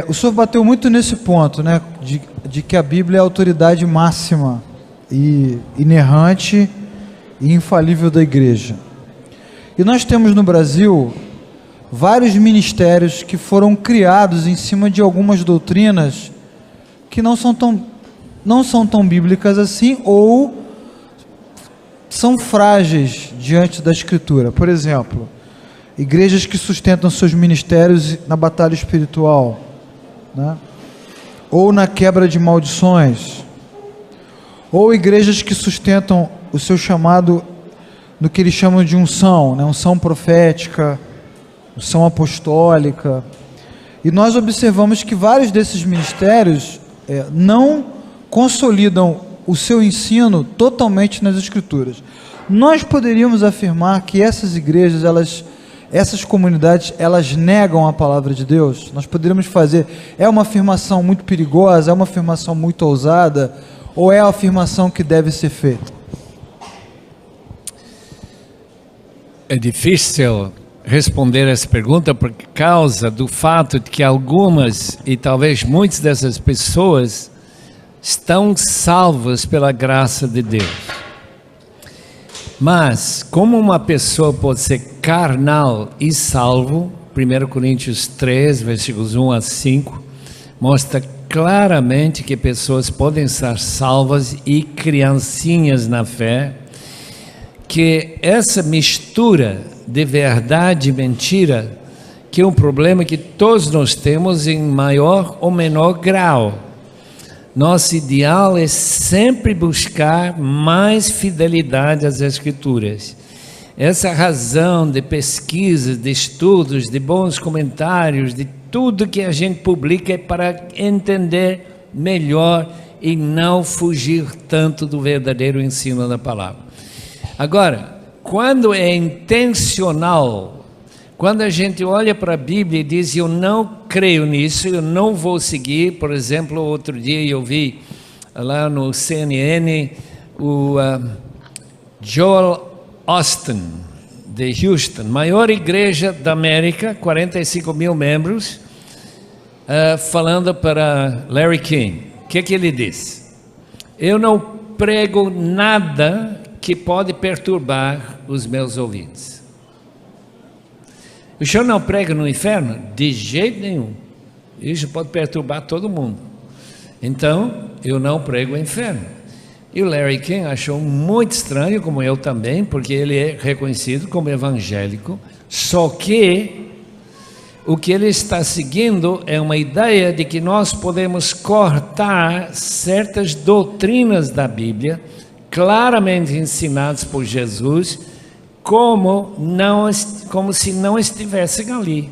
O senhor bateu muito nesse ponto, né, de que a Bíblia é a autoridade máxima e inerrante e infalível da igreja. E nós temos no Brasil vários ministérios que foram criados em cima de algumas doutrinas que não são tão bíblicas assim, ou são frágeis diante da Escritura. Por exemplo, igrejas que sustentam seus ministérios na batalha espiritual, né? Ou na quebra de maldições, ou igrejas que sustentam o seu chamado no que eles chamam de unção, né? Unção profética, unção apostólica. E nós observamos que vários desses ministérios não consolidam o seu ensino totalmente nas Escrituras. Nós poderíamos afirmar que essas igrejas, essas comunidades, elas negam a palavra de Deus? Nós poderíamos fazer, é uma afirmação muito perigosa, é uma afirmação muito ousada, ou é a afirmação que deve ser feita? É difícil responder essa pergunta por causa do fato de que algumas e talvez muitas dessas pessoas estão salvas pela graça de Deus. Mas como uma pessoa pode ser carnal e salvo, 1 Coríntios 3, versículos 1 a 5, mostra claramente que pessoas podem estar salvas e criancinhas na fé, que essa mistura de verdade e mentira, que é um problema que todos nós temos em maior ou menor grau. Nosso ideal é sempre buscar mais fidelidade às Escrituras. Essa razão de pesquisas, de estudos, de bons comentários, de tudo que a gente publica é para entender melhor e não fugir tanto do verdadeiro ensino da palavra. Agora, quando é intencional, quando a gente olha para a Bíblia e diz, eu não creio nisso, eu não vou seguir, por exemplo, outro dia eu vi lá no CNN o Joel Austin, de Houston, maior igreja da América, 45 mil membros, falando para Larry King. O que ele disse? Eu não prego nada que pode perturbar os meus ouvintes. O senhor não prega no inferno? De jeito nenhum. Isso pode perturbar todo mundo. Então, eu não prego o inferno. E o Larry King achou muito estranho, como eu também, porque ele é reconhecido como evangélico, só que o que ele está seguindo é uma ideia de que nós podemos cortar certas doutrinas da Bíblia, claramente ensinadas por Jesus, como se não estivessem ali.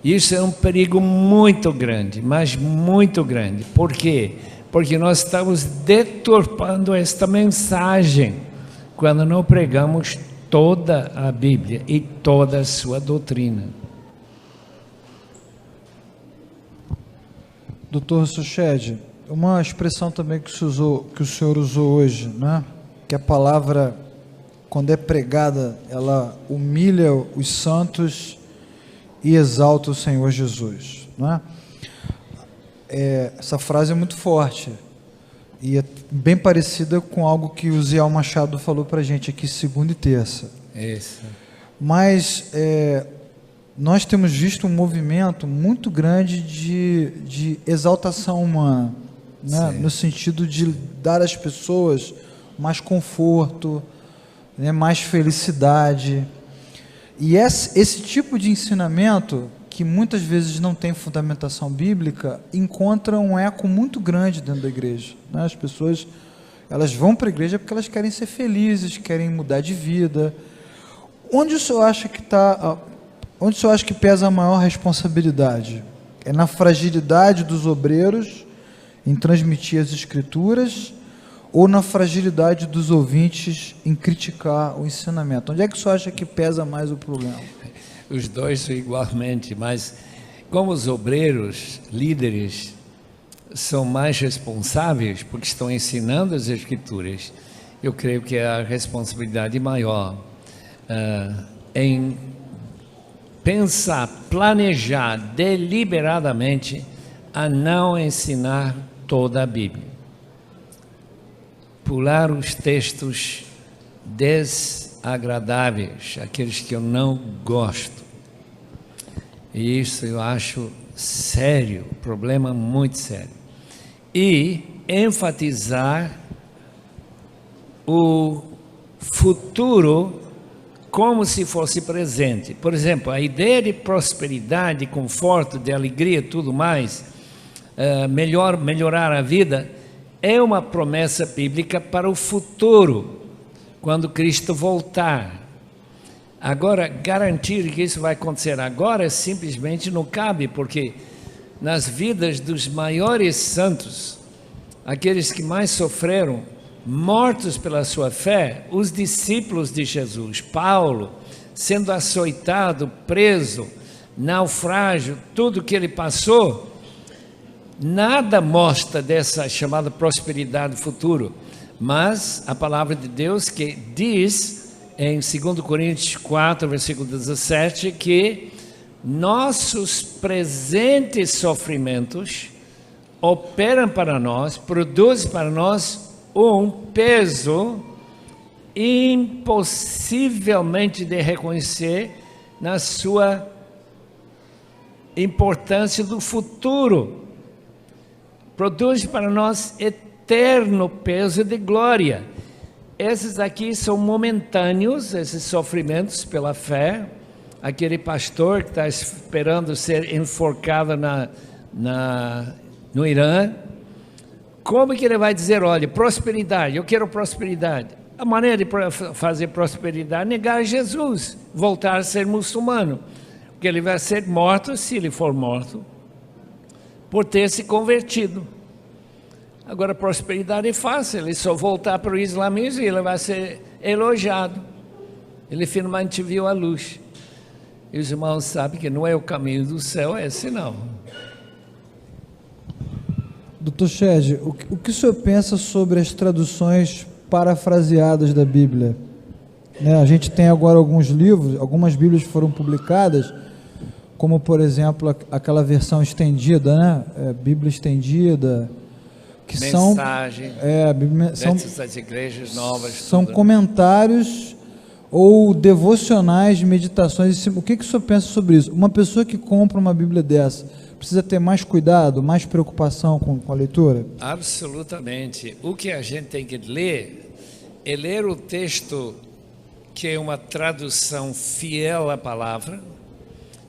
Isso é um perigo muito grande, mas muito grande. Por quê? Porque nós estamos deturpando esta mensagem quando não pregamos toda a Bíblia e toda a sua doutrina. Doutor Suched, uma expressão também que o senhor usou hoje, né? Que a palavra, quando é pregada, ela humilha os santos e exalta o Senhor Jesus, né? Essa frase é muito forte e é bem parecida com algo que o Ziel Machado falou para a gente aqui segunda e terça. Isso. Mas nós temos visto um movimento muito grande de exaltação humana, né? No sentido de dar às pessoas mais conforto, né? Mais felicidade. E esse tipo de ensinamento, que muitas vezes não tem fundamentação bíblica, encontra um eco muito grande dentro da igreja, né? As pessoas, elas vão para a igreja porque elas querem ser felizes, querem mudar de vida. Onde o senhor acha que pesa a maior responsabilidade? É na fragilidade dos obreiros em transmitir as Escrituras, ou na fragilidade dos ouvintes em criticar o ensinamento? Onde é que o senhor acha que pesa mais o problema? Os dois igualmente, mas como os obreiros, líderes, são mais responsáveis porque estão ensinando as Escrituras, eu creio que a responsabilidade maior em pensar, planejar deliberadamente a não ensinar toda a Bíblia. Pular os textos desagradáveis, aqueles que eu não gosto. E isso eu acho sério, problema muito sério. E enfatizar o futuro como se fosse presente. Por exemplo, a ideia de prosperidade, de conforto, de alegria, tudo mais, melhorar a vida, é uma promessa bíblica para o futuro, quando Cristo voltar. Agora, garantir que isso vai acontecer agora simplesmente não cabe, porque nas vidas dos maiores santos, aqueles que mais sofreram, mortos pela sua fé, os discípulos de Jesus, Paulo, sendo açoitado, preso, naufrágio, tudo que ele passou, nada mostra dessa chamada prosperidade futuro, mas a palavra de Deus que diz em 2 Coríntios 4, versículo 17, que nossos presentes sofrimentos operam para nós, produzem para nós um peso impossivelmente de reconhecer na sua importância do futuro. Produz para nós eterno peso de glória. Esses aqui são momentâneos, esses sofrimentos pela fé. Aquele pastor que está esperando ser enforcado no Irã, como que ele vai dizer, olha, prosperidade, eu quero prosperidade? A maneira de fazer prosperidade é negar Jesus, voltar a ser muçulmano, porque ele vai ser morto, se ele for morto, por ter se convertido. Agora, prosperidade é fácil, ele só voltar para o islamismo e ele vai ser elogiado. Ele finalmente viu a luz. E os irmãos sabem que não é o caminho do céu, é esse não. Dr. Shed, o que o senhor pensa sobre as traduções parafraseadas da Bíblia? A gente tem agora alguns livros, algumas Bíblias foram publicadas, como, por exemplo, aquela versão estendida, né? Bíblia estendida, que mensagem, são das igrejas novas. São comentários ou devocionais de meditações. O que o senhor pensa sobre isso? Uma pessoa que compra uma Bíblia dessa, precisa ter mais cuidado, mais preocupação com a leitura? Absolutamente. O que a gente tem que ler é ler o texto que é uma tradução fiel à palavra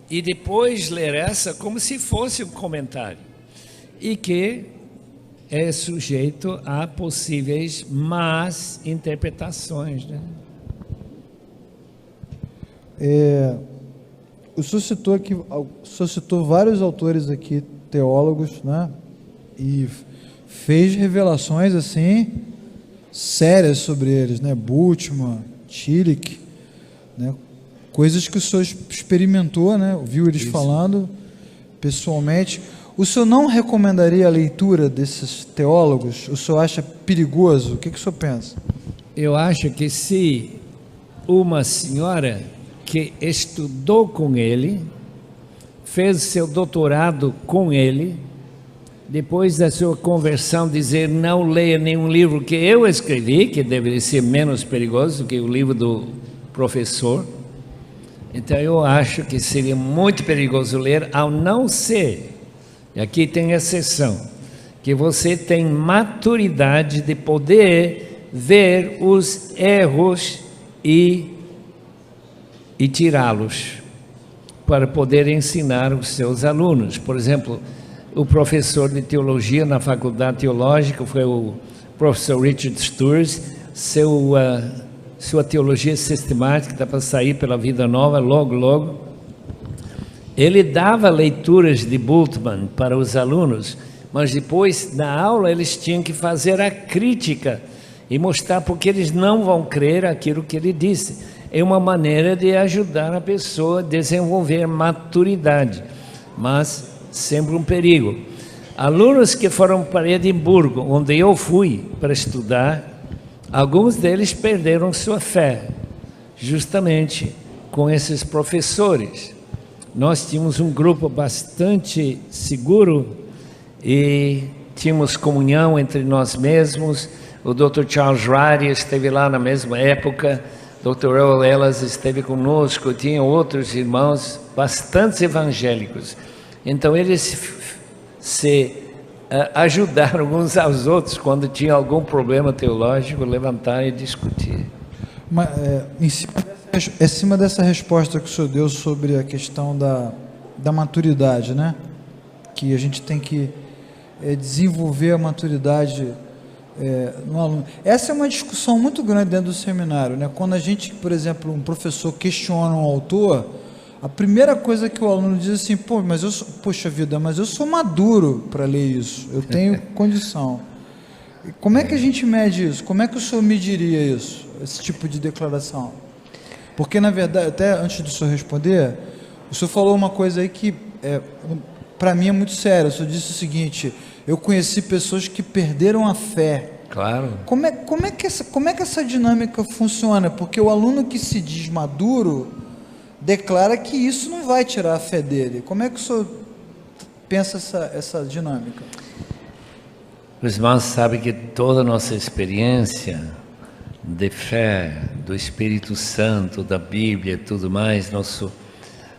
e depois ler essa como se fosse um comentário e que é sujeito a possíveis más interpretações, né? O senhor citou vários autores aqui, teólogos, né? E fez revelações assim sérias sobre eles, né? Bultmann, Tillich, né? Coisas que o senhor experimentou, né? Ouviu eles falando pessoalmente. O senhor não recomendaria a leitura desses teólogos? O senhor acha perigoso? O que o senhor pensa? Eu acho que se uma senhora que estudou com ele, fez seu doutorado com ele, depois da sua conversão dizer não leia nenhum livro que eu escrevi, que deveria ser menos perigoso do que o livro do professor, então eu acho que seria muito perigoso ler, ao não ser, e aqui tem exceção, que você tem maturidade de poder ver os erros e tirá-los, para poder ensinar os seus alunos. Por exemplo, o professor de teologia na faculdade teológica foi o professor Richard Sturz, sua teologia sistemática está para sair pela Vida Nova, logo. Ele dava leituras de Bultmann para os alunos, mas depois, na aula, eles tinham que fazer a crítica e mostrar porque eles não vão crer aquilo que ele disse. É uma maneira de ajudar a pessoa a desenvolver maturidade, mas sempre um perigo. Alunos que foram para Edimburgo, onde eu fui para estudar, alguns deles perderam sua fé, justamente com esses professores. nós tínhamos um grupo bastante seguro e tínhamos comunhão entre nós mesmos. O Dr. Charles Ryrie esteve lá na mesma época, Dr. Earl Ellis esteve conosco, tinha outros irmãos, bastantes evangélicos. Então eles se ajudaram uns aos outros quando tinha algum problema teológico, levantar e discutir. Mas, em cima dessa resposta que o senhor deu sobre a questão da maturidade, né? Que a gente tem que desenvolver a maturidade no aluno. Essa é uma discussão muito grande dentro do seminário, né? Quando a gente, por exemplo, um professor questiona um autor, a primeira coisa que o aluno diz assim, poxa vida, mas eu sou maduro para ler isso, eu tenho condição. Como é que a gente mede isso? Como é que o senhor mediria isso, esse tipo de declaração? Porque, na verdade, até antes do senhor responder, o senhor falou uma coisa aí que, para mim, é muito séria. O senhor disse o seguinte: eu conheci pessoas que perderam a fé. Claro. Como é que essa dinâmica funciona? Porque o aluno que se diz maduro declara que isso não vai tirar a fé dele. Como é que o senhor pensa essa dinâmica? Os irmãos sabem que toda a nossa experiência de fé, do Espírito Santo, da Bíblia e tudo mais,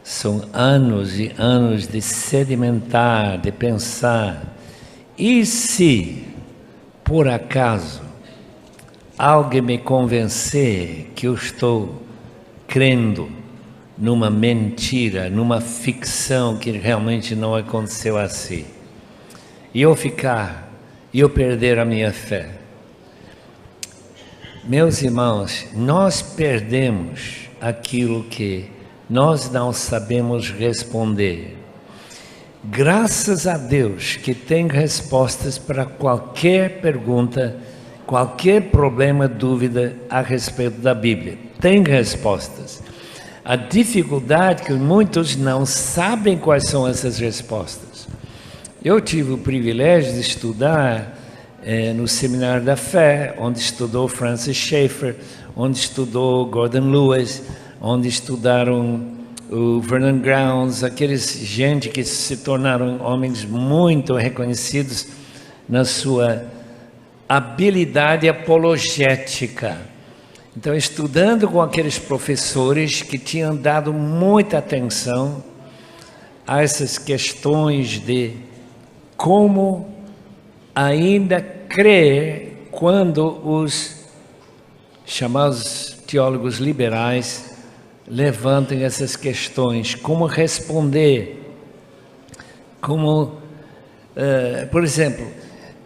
são anos e anos de sedimentar, de pensar. E se, por acaso, alguém me convencer que eu estou crendo numa mentira, numa ficção que realmente não aconteceu assim, e eu perder a minha fé? Meus irmãos, nós perdemos aquilo que nós não sabemos responder. Graças a Deus que tem respostas para qualquer pergunta, qualquer problema, dúvida a respeito da Bíblia. Tem respostas. A dificuldade é que muitos não sabem quais são essas respostas. Eu tive o privilégio de estudar no Seminário da Fé, onde estudou Francis Schaeffer, onde estudou Gordon Lewis, onde estudaram o Vernon Grounds, aqueles gente que se tornaram homens muito reconhecidos na sua habilidade apologética. Então, estudando com aqueles professores que tinham dado muita atenção a essas questões de como ainda crer quando os chamados teólogos liberais levantem essas questões, como responder, por exemplo,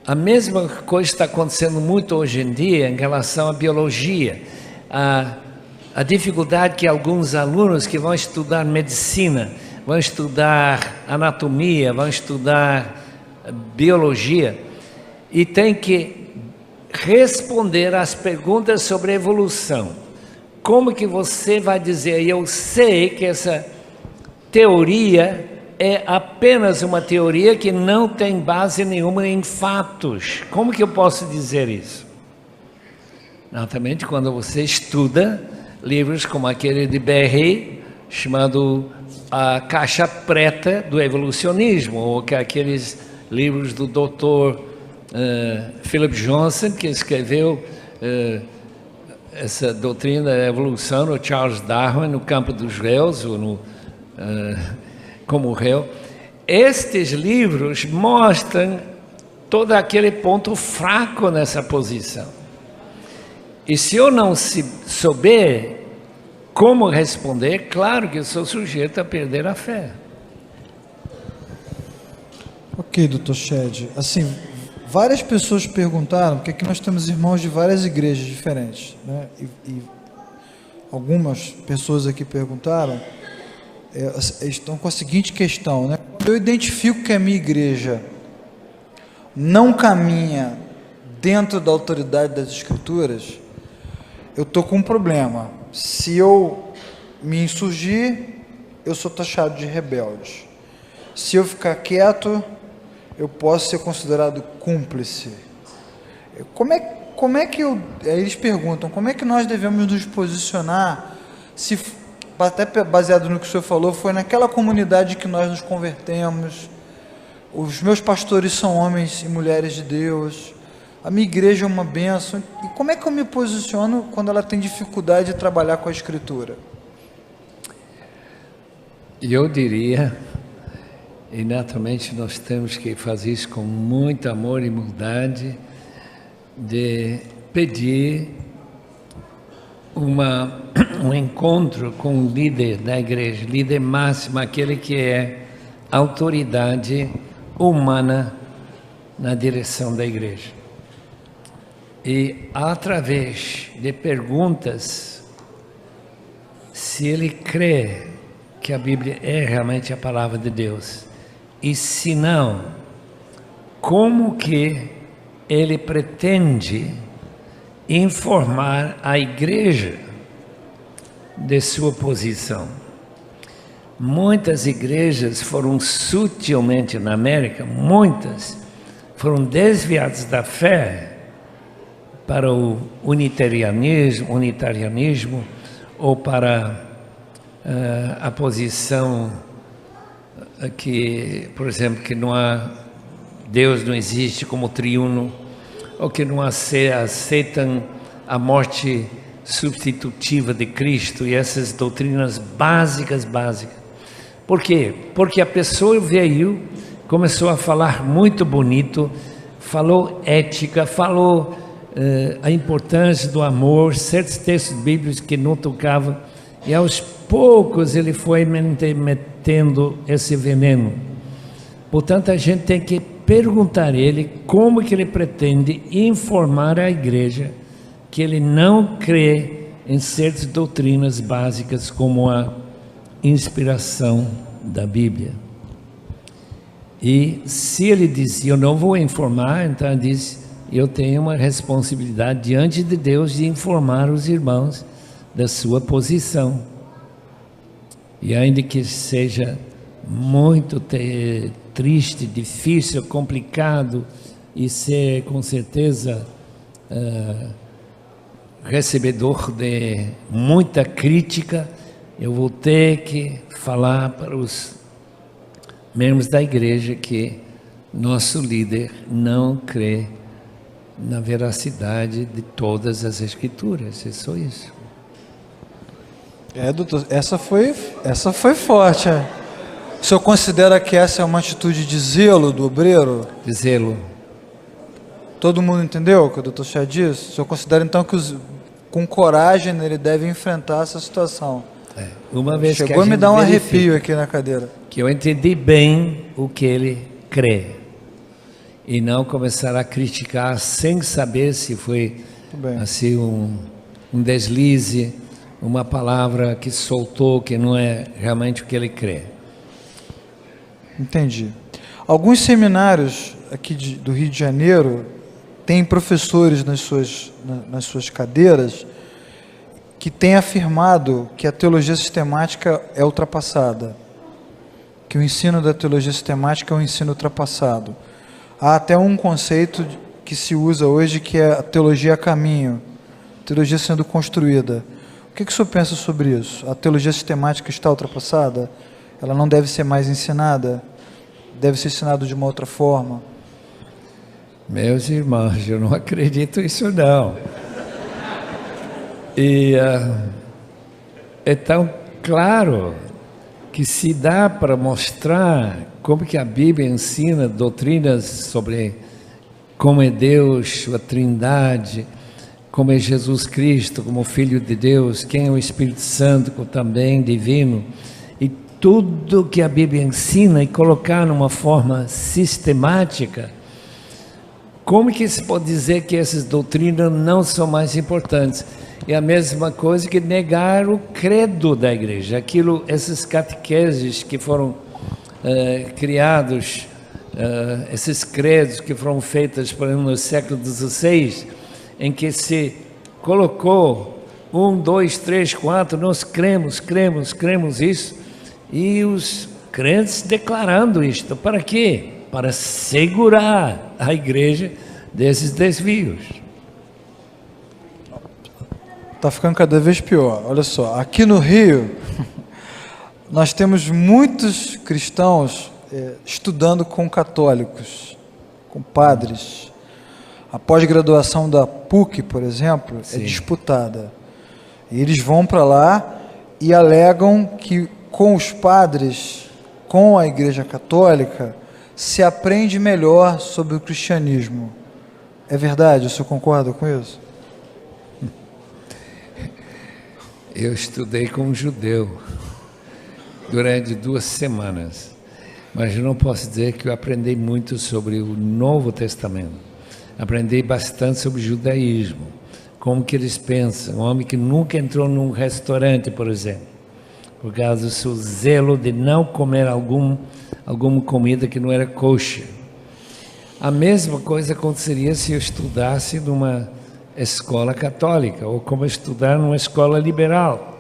a mesma coisa está acontecendo muito hoje em dia em relação à biologia, a dificuldade que alguns alunos que vão estudar medicina, vão estudar anatomia, vão estudar biologia, e tem que responder às perguntas sobre evolução. Como que você vai dizer, eu sei que essa teoria é apenas uma teoria que não tem base nenhuma em fatos? Como que eu posso dizer isso? Naturalmente, quando você estuda livros como aquele de Berry, chamado A Caixa Preta do Evolucionismo, ou aqueles livros do Dr. Philip Johnson, que escreveu essa doutrina da evolução, no Charles Darwin, no campo dos réus, ou como réu. Estes livros mostram todo aquele ponto fraco nessa posição. E se eu não souber como responder, claro que eu sou sujeito a perder a fé. Ok, doutor Shed. Assim, várias pessoas perguntaram, porque aqui nós temos irmãos de várias igrejas diferentes, né? E algumas pessoas aqui perguntaram, estão com a seguinte questão, né? Quando eu identifico que a minha igreja não caminha dentro da autoridade das Escrituras, eu estou com um problema. Se eu me insurgir, eu sou taxado de rebelde. Se eu ficar quieto, eu posso ser considerado cúmplice. Como é que eles perguntam, como é que nós devemos nos posicionar até baseado no que o senhor falou, foi naquela comunidade que nós nos convertemos. Os meus pastores são homens e mulheres de Deus. A minha igreja é uma bênção. E como é que eu me posiciono quando ela tem dificuldade de trabalhar com a Escritura? Eu diria, e naturalmente nós temos que fazer isso com muito amor e humildade, de pedir um encontro com o líder da igreja, líder máximo, aquele que é autoridade humana na direção da igreja. E através de perguntas, se ele crê que a Bíblia é realmente a palavra de Deus, e se não, como que ele pretende informar a igreja de sua posição. Muitas igrejas foram sutilmente na América, muitas foram desviadas da fé para o unitarianismo ou para a posição que, por exemplo, que não há Deus, não existe como triuno, ou que não aceitam a morte substitutiva de Cristo e essas doutrinas básicas. Por quê? Porque a pessoa veio, começou a falar muito bonito, falou ética, falou a importância do amor, certos textos bíblicos que não tocavam, e aos poucos ele foi metendo esse veneno. Portanto, a gente tem que perguntar a ele como que ele pretende informar a igreja que ele não crê em certas doutrinas básicas como a inspiração da Bíblia. E se ele diz, eu não vou informar, então ele diz, eu tenho uma responsabilidade diante de Deus de informar os irmãos da sua posição. E ainda que seja muito triste, difícil, complicado e ser com certeza recebedor de muita crítica, eu vou ter que falar para os membros da igreja que nosso líder não crê na veracidade de todas as escrituras. É só isso. Doutor, essa foi forte. O senhor considera que essa é uma atitude de zelo do obreiro? De zelo. Todo mundo entendeu o que o doutor Chá disse? O senhor considera então que com coragem ele deve enfrentar essa situação? Uma vez chegou que a me dar um arrepio aqui na cadeira. Que eu entendi bem o que ele crê. E não começar a criticar sem saber se foi assim um deslize, uma palavra que soltou que não é realmente o que ele crê. Entendi. Alguns seminários aqui do Rio de Janeiro têm professores nas suas cadeiras que têm afirmado que a teologia sistemática é ultrapassada, que o ensino da teologia sistemática é um ensino ultrapassado. Há até um conceito que se usa hoje que é a teologia a caminho, teologia sendo construída. O que o senhor pensa sobre isso? A teologia sistemática está ultrapassada? Ela não deve ser mais ensinada? Deve ser ensinada de uma outra forma? Meus irmãos, eu não acredito nisso não. E é tão claro que se dá para mostrar como que a Bíblia ensina doutrinas sobre como é Deus, a Trindade, como é Jesus Cristo, como Filho de Deus, quem é o Espírito Santo, também divino, e tudo que a Bíblia ensina e colocar numa forma sistemática, como que se pode dizer que essas doutrinas não são mais importantes? É a mesma coisa que negar o credo da igreja, esses catequeses que foram criados, esses credos que foram feitos, por exemplo, no século XVI, em que se colocou 1, 2, 3, 4, nós cremos isso, e os crentes declarando isto, para quê? Para segurar a igreja desses desvios. Tá ficando cada vez pior. Olha só, aqui no Rio, nós temos muitos cristãos estudando com católicos, com padres. A pós-graduação da PUC, por exemplo, é disputada. E eles vão para lá e alegam que com os padres, com a Igreja Católica, se aprende melhor sobre o cristianismo. É verdade? O senhor concorda com isso? Eu estudei com um judeu durante 2 semanas, mas eu não posso dizer que eu aprendi muito sobre o Novo Testamento. Aprendi bastante sobre o judaísmo, como que eles pensam. Um homem que nunca entrou num restaurante, por exemplo, por causa do seu zelo de não comer alguma comida que não era kosher. A mesma coisa aconteceria se eu estudasse numa escola católica, ou como estudar numa escola liberal,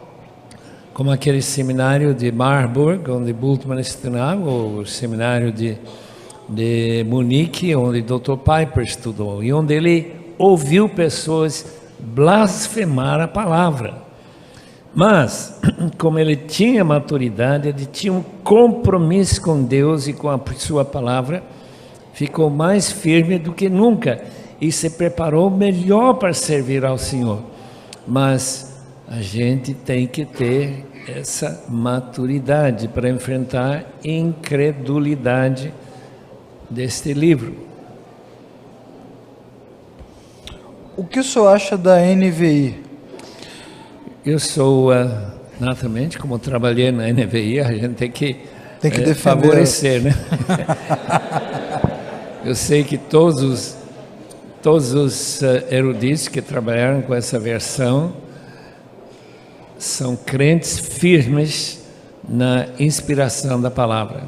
como aquele seminário de Marburg, onde Bultmann estudava, ou o seminário de Munique, onde Dr. Piper estudou, e onde ele ouviu pessoas blasfemar a palavra. Mas, como ele tinha maturidade, ele tinha um compromisso com Deus e com a sua palavra, ficou mais firme do que nunca e se preparou melhor para servir ao Senhor. Mas a gente tem que ter essa maturidade para enfrentar a incredulidade deste livro. O que o senhor acha da NVI? Eu sou, naturalmente, como trabalhei na NVI, a gente tem que defender, favorecer, né? Eu sei que todos os eruditos que trabalharam com essa versão são crentes firmes na inspiração da palavra.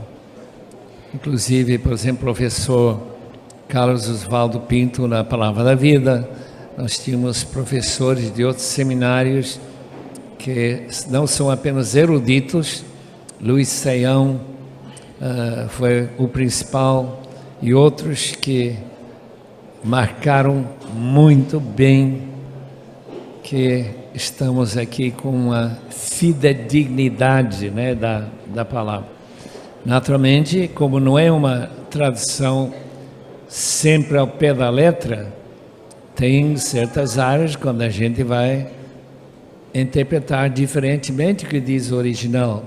Inclusive, por exemplo, o professor Carlos Oswaldo Pinto na Palavra da Vida. Nós tínhamos professores de outros seminários que não são apenas eruditos. Luiz Saião foi o principal, e outros que marcaram muito bem que estamos aqui com uma fidedignidade, né, da palavra. Naturalmente, como não é uma tradução sempre ao pé da letra, tem certas áreas quando a gente vai interpretar diferentemente do que diz o original.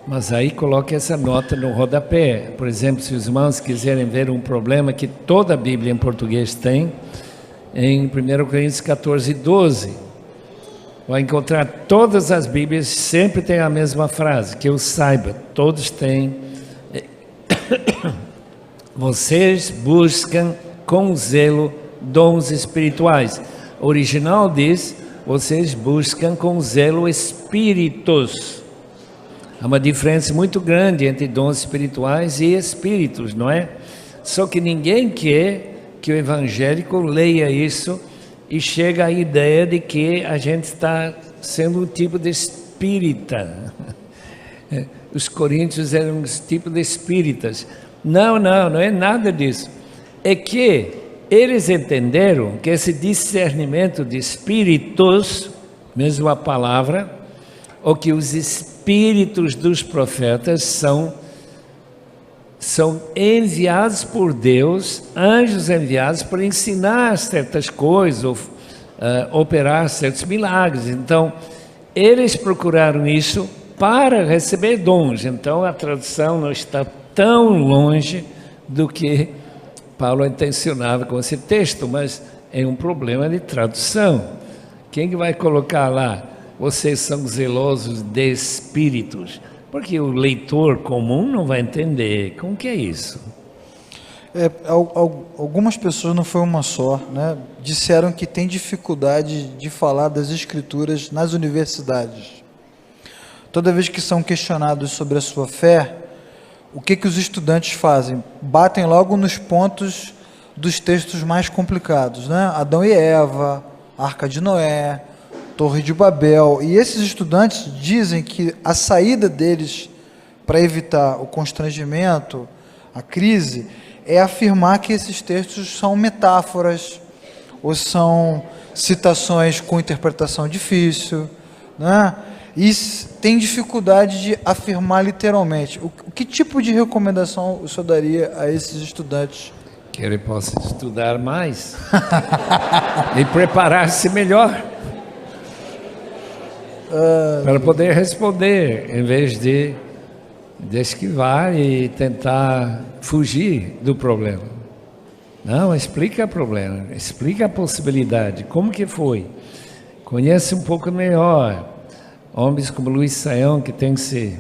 Mas aí coloque essa nota no rodapé. Por exemplo, se os irmãos quiserem ver um problema que toda a Bíblia em português tem, em 1 Coríntios 14, 12, vai encontrar todas as Bíblias, sempre tem a mesma frase, que eu saiba, todos têm. Vocês buscam com zelo dons espirituais. O original diz, vocês buscam com zelo espíritos. Há uma diferença muito grande entre dons espirituais e espíritos, não é? Só que ninguém quer que o evangélico leia isso e chegue à ideia de que a gente está sendo um tipo de espírita. Os coríntios eram um tipo de espíritas. Não é nada disso. É que eles entenderam que esse discernimento de espíritos, mesmo a palavra, ou que os espíritos dos profetas são enviados por Deus, anjos enviados para ensinar certas coisas, ou operar certos milagres. Então, eles procuraram isso para receber dons. Então, a tradução não está tão longe do que Paulo intencionava com esse texto, mas é um problema de tradução. Quem que vai colocar lá? Vocês são zelosos de espíritos, porque o leitor comum não vai entender. Como que é isso? Algumas pessoas, não foi uma só, né, disseram que tem dificuldade de falar das escrituras nas universidades. Toda vez que são questionados sobre a sua fé, o que os estudantes fazem? Batem logo nos pontos dos textos mais complicados, né? Adão e Eva, Arca de Noé, Torre de Babel. E esses estudantes dizem que a saída deles para evitar o constrangimento, a crise, é afirmar que esses textos são metáforas ou são citações com interpretação difícil, né? E tem dificuldade de afirmar literalmente. Que tipo de recomendação o senhor daria a esses estudantes? Que ele possa estudar mais e preparar-se melhor para poder responder, em vez de esquivar e tentar fugir do problema. Não, explica o problema, explica a possibilidade, como que foi. Conhece um pouco melhor. Homens como Luiz Saião, que tem que ser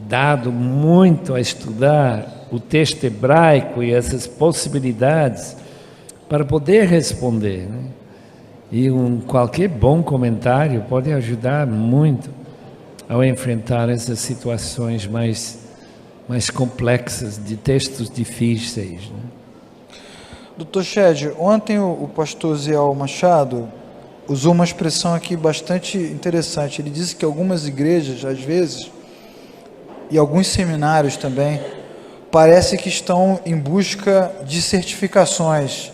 dado muito a estudar o texto hebraico e essas possibilidades para poder responder, né? E qualquer bom comentário pode ajudar muito ao enfrentar essas situações mais complexas de textos difíceis, né? Dr. Shed, ontem o pastor Ziel Machado usou uma expressão aqui bastante interessante. Ele disse que algumas igrejas, às vezes, e alguns seminários também, parece que estão em busca de certificações,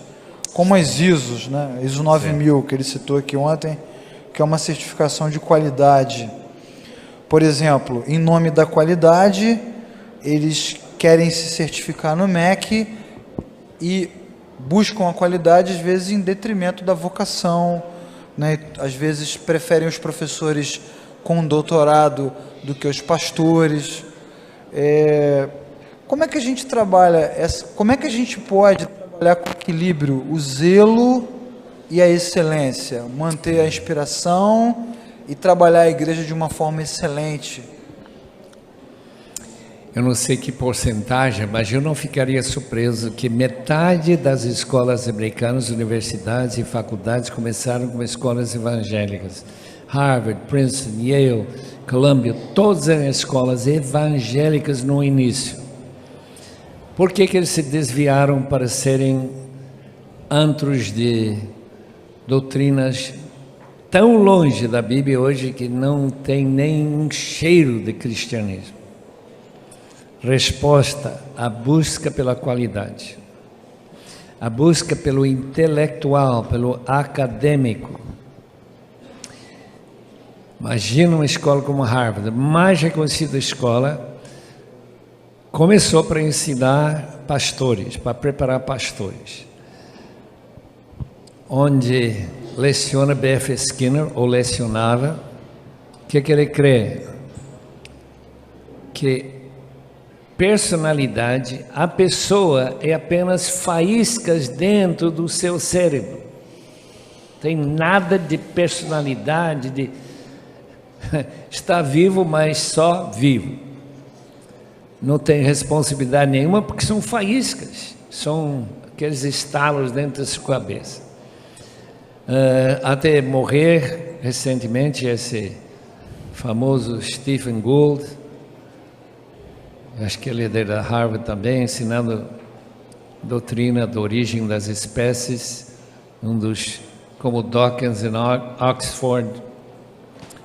como as ISOs, né? ISO 9000, que ele citou aqui ontem, que é uma certificação de qualidade. Por exemplo, em nome da qualidade, eles querem se certificar no MEC e buscam a qualidade, às vezes, em detrimento da vocação, né? Às vezes preferem os professores com doutorado do que os pastores. Como é que a gente trabalha como é que a gente pode trabalhar com equilíbrio o zelo e a excelência, manter a inspiração e trabalhar a igreja de uma forma excelente? Eu não sei que porcentagem, mas eu não ficaria surpreso que metade das escolas americanas, universidades e faculdades começaram como escolas evangélicas. Harvard, Princeton, Yale, Columbia, todas eram escolas evangélicas no início. Por que eles se desviaram para serem antros de doutrinas tão longe da Bíblia hoje que não tem nem um cheiro de cristianismo? Resposta: a busca pela qualidade, a busca pelo intelectual, pelo acadêmico. Imagina uma escola como Harvard, a mais reconhecida escola, começou para ensinar pastores, para preparar pastores, onde leciona B.F. Skinner, ou lecionava. O que ele crê? Que personalidade, a pessoa é apenas faíscas dentro do seu cérebro. Tem nada de personalidade, de está vivo, mas só vivo. Não tem responsabilidade nenhuma, porque são faíscas, são aqueles estalos dentro da sua cabeça. Até morrer recentemente, esse famoso Stephen Gould, acho que ele é da Harvard também, ensinando doutrina da origem das espécies, como Dawkins em Oxford,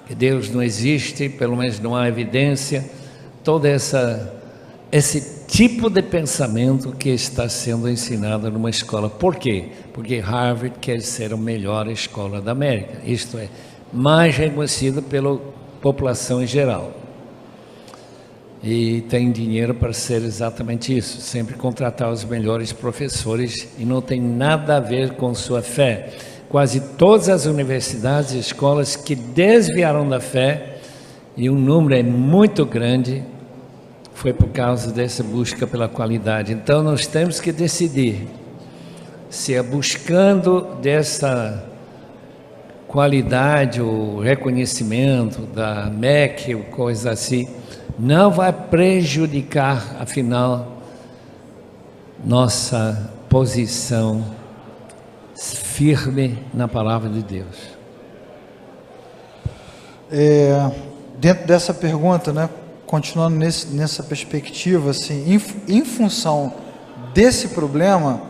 que Deus não existe, pelo menos não há evidência. Todo esse tipo de pensamento que está sendo ensinado numa escola. Por quê? Porque Harvard quer ser a melhor escola da América, isto é, mais reconhecida pela população em geral. E tem dinheiro para ser exatamente isso, sempre contratar os melhores professores, e não tem nada a ver com sua fé. Quase todas as universidades e escolas que desviaram da fé, e um número é muito grande, foi por causa dessa busca pela qualidade. Então nós temos que decidir se é buscando dessa qualidade, o reconhecimento da MEC, ou coisa assim, não vai prejudicar, afinal, nossa posição firme na palavra de Deus. Dentro dessa pergunta, né, continuando nessa perspectiva, assim, em função desse problema,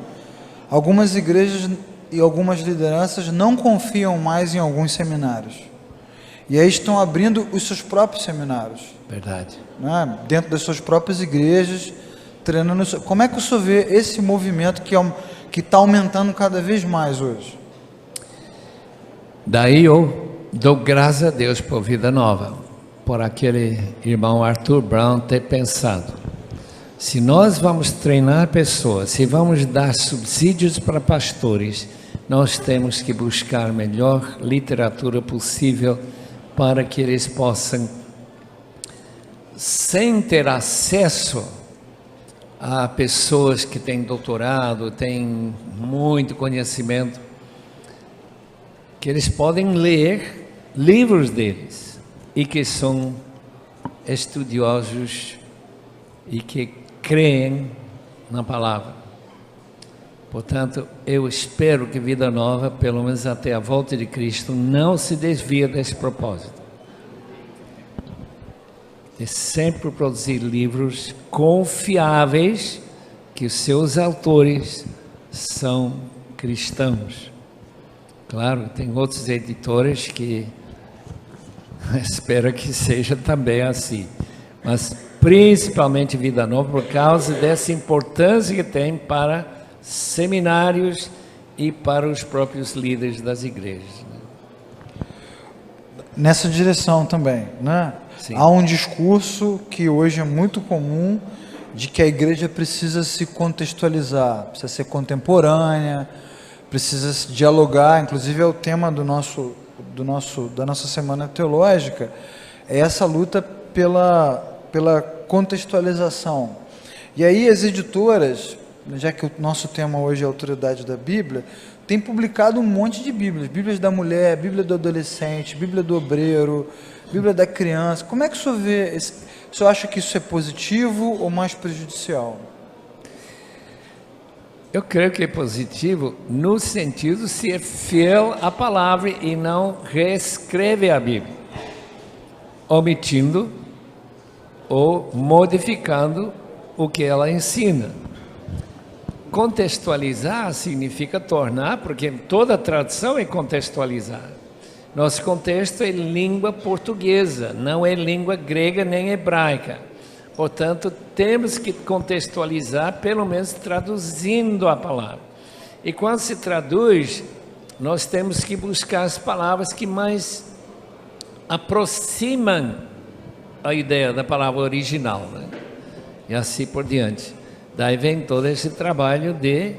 algumas igrejas e algumas lideranças não confiam mais em alguns seminários. E aí estão abrindo os seus próprios seminários. Verdade. Né? Dentro das suas próprias igrejas, treinando isso. Como é que o senhor vê esse movimento que está aumentando cada vez mais hoje? Daí eu dou graças a Deus por Vida Nova, por aquele irmão Arthur Brown ter pensado: se nós vamos treinar pessoas, se vamos dar subsídios para pastores, nós temos que buscar a melhor literatura possível para que eles possam, sem ter acesso a pessoas que têm doutorado, têm muito conhecimento, que eles podem ler livros deles e que são estudiosos e que creem na palavra. Portanto, eu espero que Vida Nova, pelo menos até a volta de Cristo, não se desvie desse propósito. É sempre produzir livros confiáveis, que os seus autores são cristãos. Claro, tem outros editores que espero que seja também assim, mas principalmente Vida Nova, por causa dessa importância que tem para seminários e para os próprios líderes das igrejas. Nessa direção também, né? Sim. Há um discurso que hoje é muito comum de que a igreja precisa se contextualizar, precisa ser contemporânea, precisa se dialogar. Inclusive é o tema da nossa semana teológica, é essa luta pela contextualização. E aí as editoras, já que o nosso tema hoje é a autoridade da Bíblia, tem publicado um monte de Bíblias, Bíblias da mulher, Bíblia do adolescente, Bíblia do obreiro, Bíblia da criança. Como é que o senhor vê? O senhor acha que isso é positivo ou mais prejudicial? Eu creio que é positivo no sentido de ser fiel à palavra e não reescreve a Bíblia, omitindo ou modificando o que ela ensina. Contextualizar significa tornar, porque toda tradução é contextualizar. Nosso contexto é língua portuguesa, não é língua grega nem hebraica. Portanto, temos que contextualizar, pelo menos traduzindo a palavra. E quando se traduz, nós temos que buscar as palavras que mais aproximam a ideia da palavra original, né? E assim por diante. Daí vem todo esse trabalho de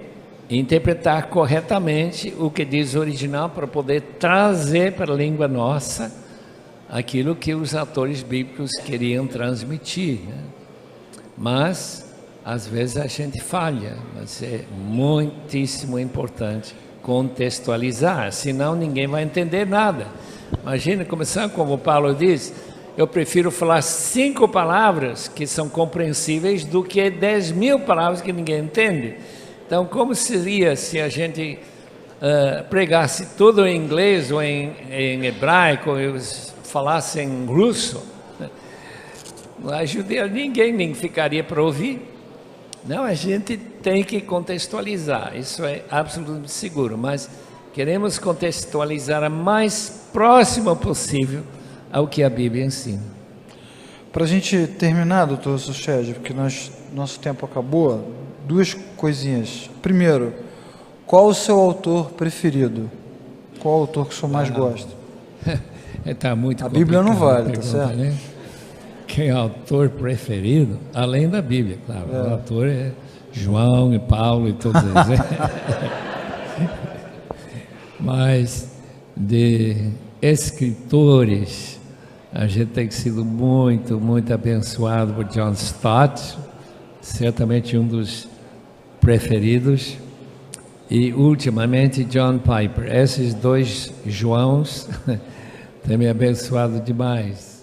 interpretar corretamente o que diz o original para poder trazer para a língua nossa aquilo que os autores bíblicos queriam transmitir, né? Mas às vezes a gente falha, mas é muitíssimo importante contextualizar, senão ninguém vai entender nada. Imagina, começando como o Paulo diz: eu prefiro falar 5 palavras que são compreensíveis do que 10.000 palavras que ninguém entende. Então, como seria se a gente pregasse tudo em inglês ou em hebraico, ou falasse em russo? Não ajudaria ninguém, nem ficaria para ouvir. Não, a gente tem que contextualizar, isso é absolutamente seguro, mas queremos contextualizar a mais próxima possível ao que a Bíblia ensina. Para a gente terminar, doutor Suchede, porque nosso tempo acabou, 2 coisinhas. Primeiro, qual o seu autor preferido? Qual o autor que o senhor mais gosta? Tá muito a Bíblia não vale, tá certo? Né? Quem é o autor preferido? Além da Bíblia, claro. O autor é João e Paulo e todos eles. Mas de escritores, a gente tem sido muito, muito abençoado por John Stott, certamente um dos preferidos, e ultimamente John Piper. Esses 2 Joãos têm me abençoado demais.